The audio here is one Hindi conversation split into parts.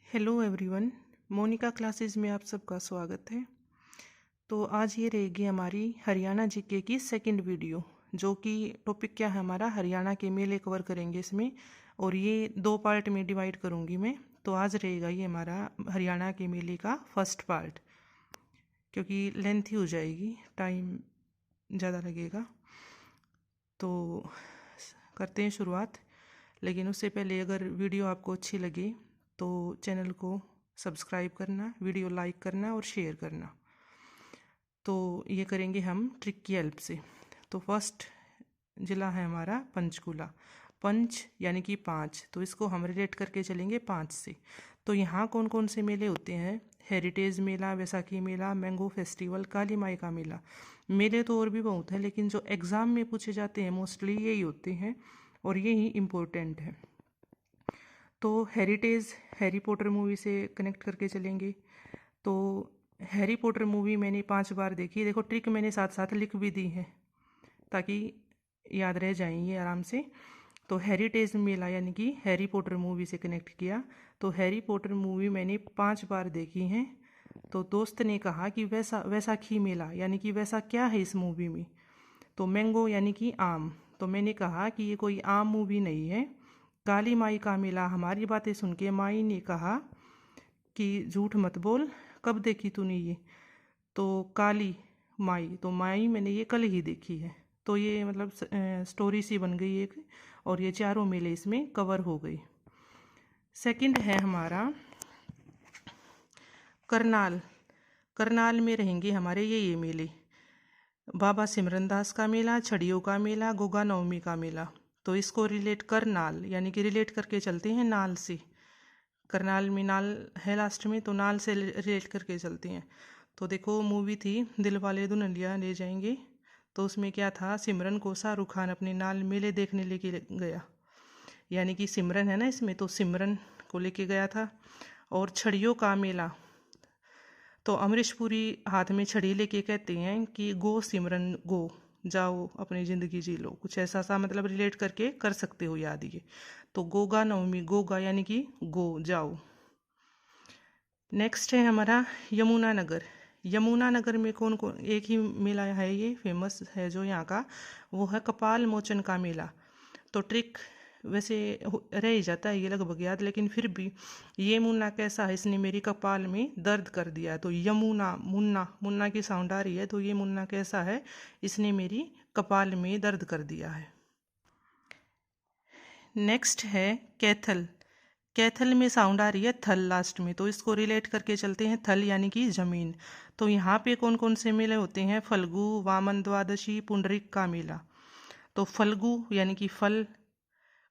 हेलो एवरीवन, मोनिका क्लासेस में आप सबका स्वागत है। तो आज ये रहेगी हमारी हरियाणा जीके की सेकंड वीडियो, जो कि टॉपिक क्या है हमारा हरियाणा के मेले कवर करेंगे इसमें। और ये दो पार्ट में डिवाइड करूँगी मैं। तो आज रहेगा ये हमारा हरियाणा के मेले का फर्स्ट पार्ट, क्योंकि लेंथी हो जाएगी, टाइम ज़्यादा लगेगा। तो करते हैं शुरुआत। लेकिन उससे पहले अगर वीडियो आपको अच्छी लगे तो चैनल को सब्सक्राइब करना, वीडियो लाइक करना और शेयर करना। तो ये करेंगे हम ट्रिक की हेल्प से। तो फर्स्ट ज़िला है हमारा पंचकुला। पंच यानी कि पाँच, तो इसको हम रिलेट करके चलेंगे पाँच से। तो यहाँ कौन कौन से मेले होते हैं? हेरिटेज मेला, वैसाखी मेला, मैंगो फेस्टिवल, काली माई का मेला। मेले तो और भी बहुत हैं, लेकिन जो एग्ज़ाम में पूछे जाते हैं मोस्टली यही होते हैं और यही इम्पोर्टेंट है। तो हेरिटेज हैरी पॉटर मूवी से कनेक्ट करके चलेंगे। तो हैरी पॉटर मूवी मैंने 5 बार देखी। देखो ट्रिक मैंने साथ साथ लिख भी दी है ताकि याद रह जाएंगे आराम से। तो हेरिटेज मेला यानी कि हैरी पॉटर मूवी से कनेक्ट किया। तो हैरी पॉटर मूवी मैंने 5 बार देखी है। तो दोस्त ने कहा कि वैसाखी मेला यानी कि वैसा क्या है इस मूवी में। तो मैंगो यानी कि आम। तो मैंने कहा कि ये कोई आम मूवी नहीं है। काली माई का मेला, हमारी बातें सुन के माई ने कहा कि झूठ मत बोल, कब देखी तूने ये? तो काली माई, तो माई मैंने ये कल ही देखी है। तो ये मतलब स्टोरी सी बन गई एक, और ये चारों मेले इसमें कवर हो गई। सेकंड है हमारा करनाल। करनाल में रहेंगे हमारे ये मेले। बाबा सिमरनदास का मेला, छड़ियों का मेला, गोगा नवमी का मेला। तो इसको रिलेट करनाल यानी कि रिलेट करके चलते हैं नाल से। करनाल में नाल है लास्ट में, तो नाल से रिलेट करके चलते हैं। तो देखो मूवी थी दिलवाले दुल्हनिया ले जाएंगे। तो उसमें क्या था, सिमरन को शाहरुख खान अपने नाल मेले देखने लेके गया। यानी कि सिमरन है ना इसमें, तो सिमरन को लेके गया था। और छड़ियों का मेला, तो अमरीश पुरी हाथ में छड़ी लेके कहते हैं कि गो सिमरन गो, जाओ अपनी ज़िंदगी जी लो। कुछ ऐसा सा मतलब रिलेट करके कर सकते हो याद ये। तो गोगा नवमी, गोगा यानी कि गो, जाओ। नेक्स्ट है हमारा यमुनानगर। यमुनानगर में कौन कौन, एक ही मेला है ये फेमस है जो यहाँ का, वो है कपाल मोचन का मेला। तो ट्रिक वैसे रह ही जाता है ये लगभग याद, लेकिन फिर भी ये मुन्ना कैसा है, इसने मेरी कपाल में दर्द कर दिया है। तो यमुना, मुन्ना, मुन्ना की साउंड आ रही है, तो ये मुन्ना कैसा है, इसने मेरी कपाल में दर्द कर दिया है। नेक्स्ट है कैथल। कैथल में साउंड आ रही है थल लास्ट में, तो इसको रिलेट करके चलते हैं थल यानी कि जमीन। तो यहाँ पे कौन कौन से मेले होते हैं? फल्गु, वामन द्वादशी, पुंडरीक का मेला। तो फल्गु यानी कि फल,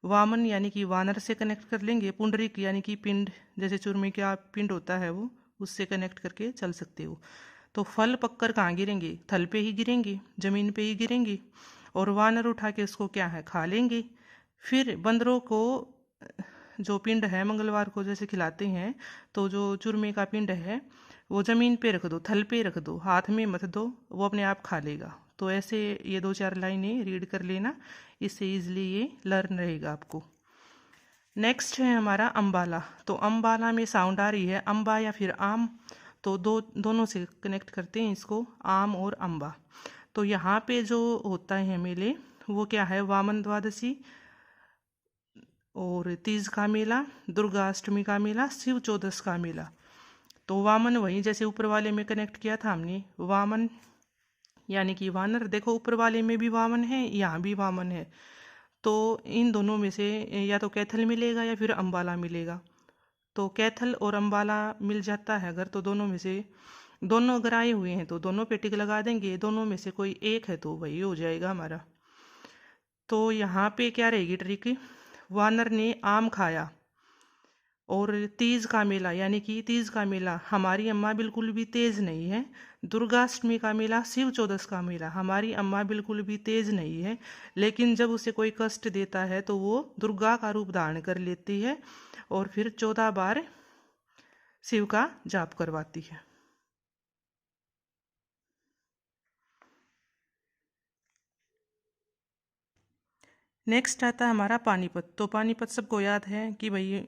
वामन यानी कि वानर से कनेक्ट कर लेंगे, पुंडरीक यानी कि पिंड, जैसे चूरमे का पिंड होता है वो, उससे कनेक्ट करके चल सकते हो। तो फल पककर कहाँ गिरेंगे? थल पे ही गिरेंगे, जमीन पे ही गिरेंगे। और वानर उठा के उसको क्या है, खा लेंगे। फिर बंदरों को जो पिंड है मंगलवार को जैसे खिलाते हैं, तो जो चूरमे का पिंड है वो ज़मीन पे रख दो, थल पे रख दो, हाथ में मत दो, वो अपने आप खा लेगा। तो ऐसे ये 2-4 लाइनें रीड कर लेना, इससे ईजिली ये लर्न रहेगा आपको। नेक्स्ट है हमारा अम्बाला। तो अम्बाला में साउंड आ रही है अम्बा या फिर आम, तो दोनों से कनेक्ट करते हैं इसको, आम और अम्बा। तो यहाँ पे जो होता है मेले वो क्या है, वामन द्वादशी और तीज का मेला, दुर्गा अष्टमी का मेला, शिव चौदस का मेला। तो वामन वही जैसे ऊपर वाले में कनेक्ट किया था हमने, वामन यानी कि वानर। देखो ऊपर वाले में भी वामन है, यहाँ भी वामन है। तो इन दोनों में से या तो कैथल मिलेगा या फिर अम्बाला मिलेगा। तो कैथल और अम्बाला मिल जाता है अगर, तो दोनों में से, दोनों अगर आए हुए हैं तो दोनों पे टिक लगा देंगे, दोनों में से कोई एक है तो वही हो जाएगा हमारा। तो यहाँ पे क्या रहेगी ट्रिक, वानर ने आम खाया। और तीज का मेला यानी कि तीज का मेला, हमारी अम्मा बिल्कुल भी तेज नहीं है। दुर्गाष्टमी का मेला, शिव चौदस का मेला, हमारी अम्मा बिल्कुल भी तेज नहीं है। लेकिन जब उसे कोई कष्ट देता है तो वो दुर्गा का रूप धारण कर लेती है और फिर 14 बार शिव का जाप करवाती है। नेक्स्ट आता है हमारा पानीपत। तो पानीपत सबको याद है कि भाई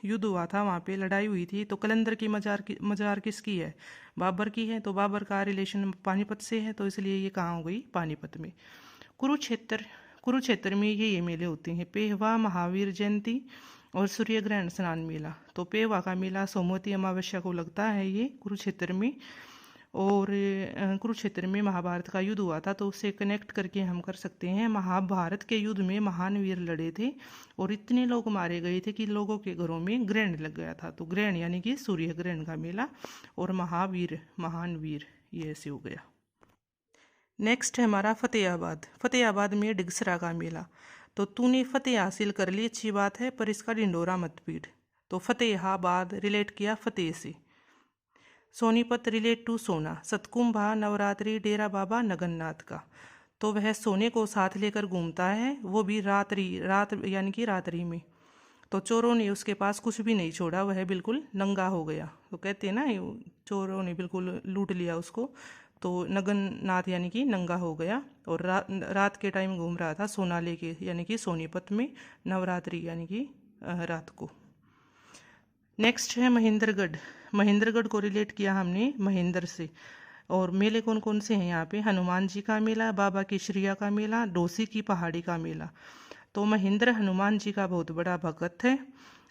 युद्ध हुआ था, वहाँ पे लड़ाई हुई थी, तो कलंदर की मजार किसकी है? बाबर की है। तो बाबर का रिलेशन पानीपत से है, तो इसलिए ये कहाँ हो गई? पानीपत में। कुरुक्षेत्र में ये मेले होते हैं, पेहवा, महावीर जयंती और सूर्य ग्रहण स्नान मेला। तो पेहवा का मेला सोमवती अमावस्या को लगता है ये कुरुक्षेत्र में। और कुरुक्षेत्र में महाभारत का युद्ध हुआ था, तो उससे कनेक्ट करके हम कर सकते हैं, महाभारत के युद्ध में महान वीर लड़े थे और इतने लोग मारे गए थे कि लोगों के घरों में ग्रहण लग गया था। तो ग्रहण यानी कि सूर्य ग्रहण का मेला, और महावीर, महान वीर, ये ऐसे हो गया। नेक्स्ट है हमारा फतेहाबाद। फतेहाबाद में डिगसरा का मेला। तो तूने फतेह हासिल कर ली, अच्छी बात है, पर इसका ढिंडोरा मत पीट। तो फतेहाबाद रिलेट किया फतेह से। सोनीपत रिलेट टू सोना। सतकुंभा नवरात्रि डेरा बाबा नगन्नाथ का। तो वह सोने को साथ लेकर घूमता है, वो भी रात यानी कि रात्रि में। तो चोरों ने उसके पास कुछ भी नहीं छोड़ा, वह बिल्कुल नंगा हो गया। तो कहते हैं ना, चोरों ने बिल्कुल लूट लिया उसको। तो नगन्नाथ यानी कि नंगा हो गया, और रात के टाइम घूम रहा था सोना लेके, यानी कि सोनीपत में, नवरात्रि यानी कि रात को। नेक्स्ट है महेंद्रगढ़। महेंद्रगढ़ को रिलेट किया हमने महेंद्र से। और मेले कौन कौन से हैं यहाँ पे? हनुमान जी का मेला, बाबा केशरिया का मेला, डोसी की पहाड़ी का मेला। तो महेंद्र हनुमान जी का बहुत बड़ा भक्त है,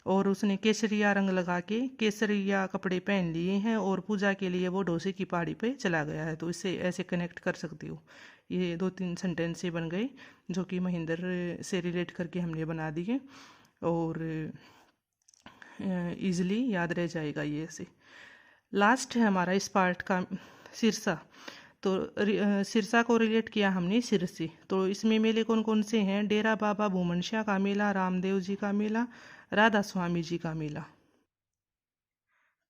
और उसने केसरिया रंग लगा के केसरिया कपड़े पहन लिए हैं, और पूजा के लिए वो डोसी की पहाड़ी पे चला गया है। तो इससे ऐसे कनेक्ट कर सकती हो। ये 2-3 सेंटेंस से बन गए, जो कि महेंद्र से रिलेट करके हमने बना दिए, और ईजिली याद रह जाएगा ये ऐसे। लास्ट है हमारा इस पार्ट का सिरसा। तो सिरसा को रिलेट किया हमने सिर से। तो इसमें मेले कौन कौन से हैं? डेरा बाबा भूमनशाह का मेला, रामदेव जी का मेला, राधा स्वामी जी का मेला।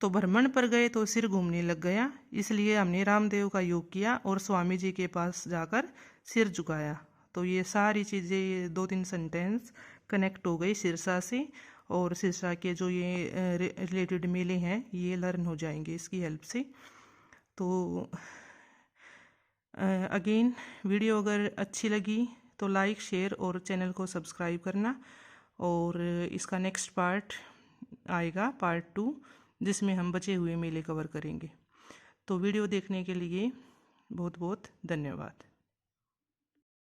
तो भ्रमण पर गए तो सिर घूमने लग गया, इसलिए हमने रामदेव का योग किया और स्वामी जी के पास जाकर सिर झुकाया। तो ये सारी चीज़ें, ये 2-3 सेंटेंस कनेक्ट हो गई सिरसा से, और सिरसा के जो ये रिलेटेड मेले हैं ये लर्न हो जाएंगे इसकी हेल्प से। तो अगेन, वीडियो अगर अच्छी लगी तो लाइक, शेयर और चैनल को सब्सक्राइब करना। और इसका नेक्स्ट पार्ट आएगा, पार्ट 2, जिसमें हम बचे हुए मेले कवर करेंगे। तो वीडियो देखने के लिए बहुत बहुत धन्यवाद।